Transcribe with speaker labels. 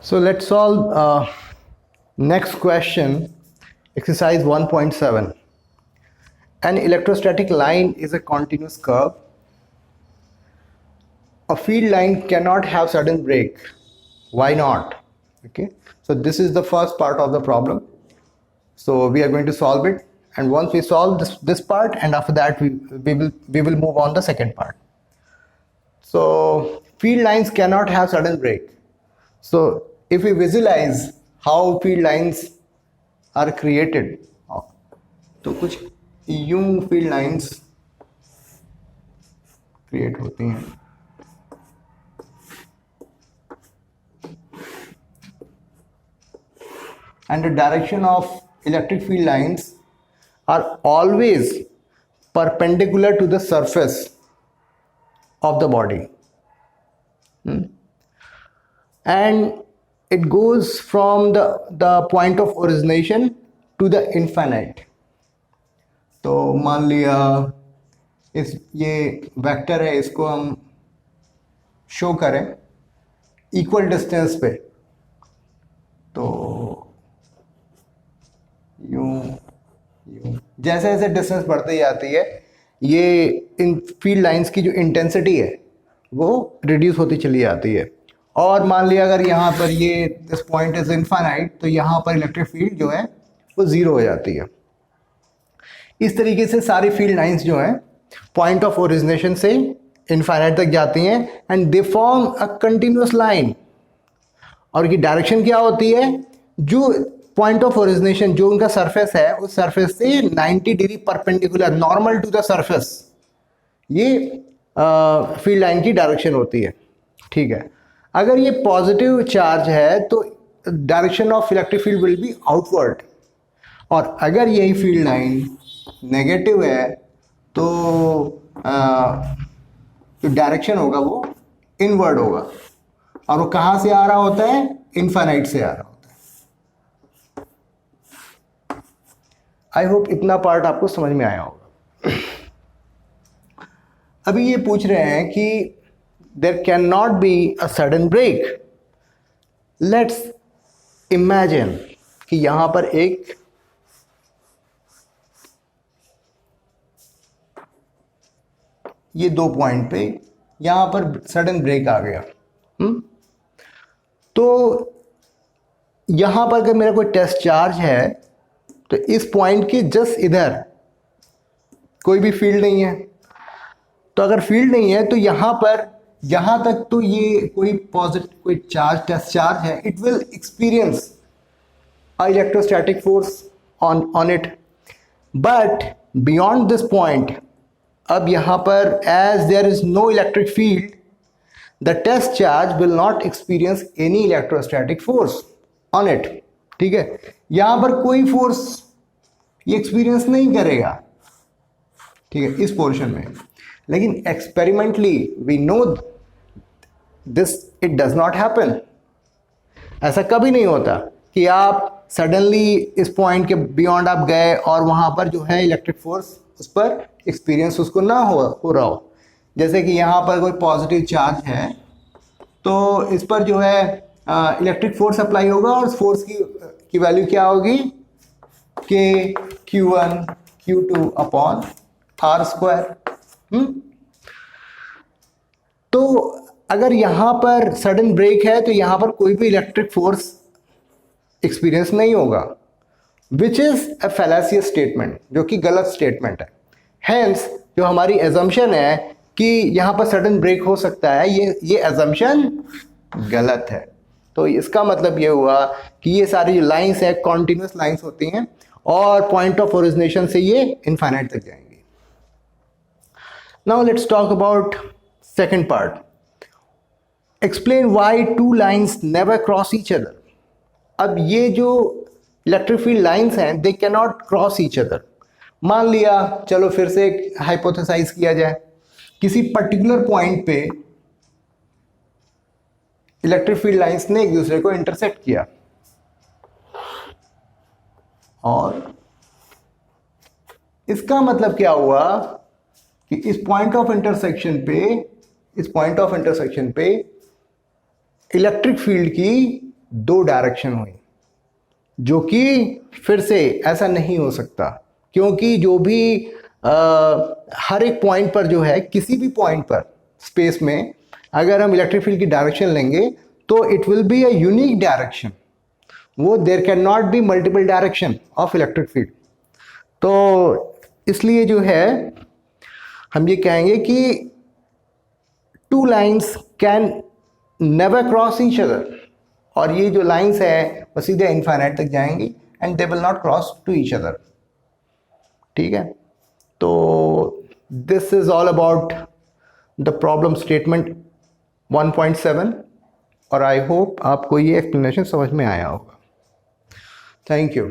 Speaker 1: So let's solve next question, exercise 1.7. An electrostatic line is a continuous curve. A field line cannot have sudden break. Why not? Okay, so this is the first part of the problem. So we are going to solve it, and once we solve this part, and after that we will move on the second part. So field lines cannot have sudden break. So if we visualize how field lines are created, तो कुछ यूं field lines create होती हैं. And the direction of electric field lines are always perpendicular to the surface of the body. And it goes from the point of origination to the infinite. तो मान लिया ये vector है, इसको हम show करें इक्वल डिस्टेंस पे, तो यूं जैसे जैसे डिस्टेंस बढ़ती जाती है, ये इन फील्ड लाइंस की जो इंटेंसिटी है वो रिड्यूस होती चली जाती है. और मान लिया अगर यहाँ पर ये दिस पॉइंट इज इनफाइनाइट, तो यहाँ पर इलेक्ट्रिक फील्ड जो है वो ज़ीरो हो जाती है. इस तरीके से सारी फील्ड लाइंस जो हैं पॉइंट ऑफ ओरिजिनेशन से इनफाइनाइट तक जाती हैं and they form a continuous line. और की डायरेक्शन क्या होती है? जो पॉइंट ऑफ ओरिजिनेशन जो उनका सरफेस है, उस सरफेस से 90 degree perpendicular normal to the surface, ये फील्ड लाइन की डायरेक्शन होती है. ठीक है, अगर ये पॉजिटिव चार्ज है तो direction of electric field will be outward, और अगर यही फील्ड लाइन नेगेटिव है तो जो डायरेक्शन होगा वो इनवर्ड होगा. और वो कहाँ से आ रहा होता है? इनफाइनाइट से आ रहा होता है. आई होप इतना पार्ट आपको समझ में आया होगा. अभी ये पूछ रहे हैं कि there can not be a sudden break. Let's imagine कि यहां पर एक ये दो पॉइंट पे यहां पर सडन ब्रेक आ गया. तो यहां पर अगर मेरा कोई टेस्ट चार्ज है तो इस पॉइंट के जस्ट इधर कोई भी फील्ड नहीं है. तो अगर फील्ड नहीं है तो यहां पर यहां तक तो ये कोई पॉजिटिव कोई चार्ज टेस्ट चार्ज है, it will experience a electrostatic force on it. But beyond this point, अब यहां पर as there is no electric field, the test charge will not experience any electrostatic force on it. ठीक है, यहां पर कोई force ये एक्सपीरियंस नहीं करेगा. ठीक है, इस पोर्शन में. लेकिन experimentally we know this it does not happen. ऐसा कभी नहीं होता कि आप सडनली इस पॉइंट के बियॉन्ड आप गए और वहां पर जो है इलेक्ट्रिक फोर्स उस पर एक्सपीरियंस उसको ना हो रहा हो. जैसे कि यहाँ पर कोई पॉजिटिव चार्ज है तो इस पर जो है इलेक्ट्रिक फोर्स अप्लाई होगा, और उस फोर्स की वैल्यू क्या होगी? के Q1 Q2 upon are square. तो अगर यहाँ पर सडन ब्रेक है तो यहाँ पर कोई भी इलेक्ट्रिक फोर्स एक्सपीरियंस नहीं होगा, विच इज अ फैलेसियस स्टेटमेंट, जो कि गलत स्टेटमेंट है. हेंस जो हमारी एजम्पशन है कि यहाँ पर सडन ब्रेक हो सकता है, ये एजम्पशन गलत है. तो इसका मतलब ये हुआ कि ये सारी जो लाइंस है कॉन्टिन्यूस लाइंस होती हैं और पॉइंट ऑफ ओरिजिनेशन से ये इनफाइनाइट तक जाएंगी. Now let's talk about second part. Explain why two lines never cross each other. अब ये जो इलेक्ट्रिक फील्ड लाइंस हैं they can not cross each other. मान लिया, चलो फिर से एक हाइपोथेसाइज किया जाए, किसी पर्टिकुलर पॉइंट पे इलेक्ट्रिक फील्ड लाइंस ने एक दूसरे को इंटरसेक्ट किया, और इसका मतलब क्या हुआ कि इस पॉइंट ऑफ इंटरसेक्शन पे इलेक्ट्रिक फील्ड की दो डायरेक्शन हुई, जो कि फिर से ऐसा नहीं हो सकता, क्योंकि जो भी हर एक पॉइंट पर जो है, किसी भी पॉइंट पर स्पेस में अगर हम इलेक्ट्रिक फील्ड की डायरेक्शन लेंगे तो it will be a unique direction, वो there can not be multiple direction of electric field. तो इसलिए जो है हम ये कहेंगे कि two lines can never cross each other, और ये जो लाइंस है वो सीधे इनफाइनाइट तक जाएंगी and they will not cross to each other. ठीक है, तो this is all about the problem statement 1.7, और आई होप आपको ये एक्सप्लेनेशन समझ में आया होगा। Thank you.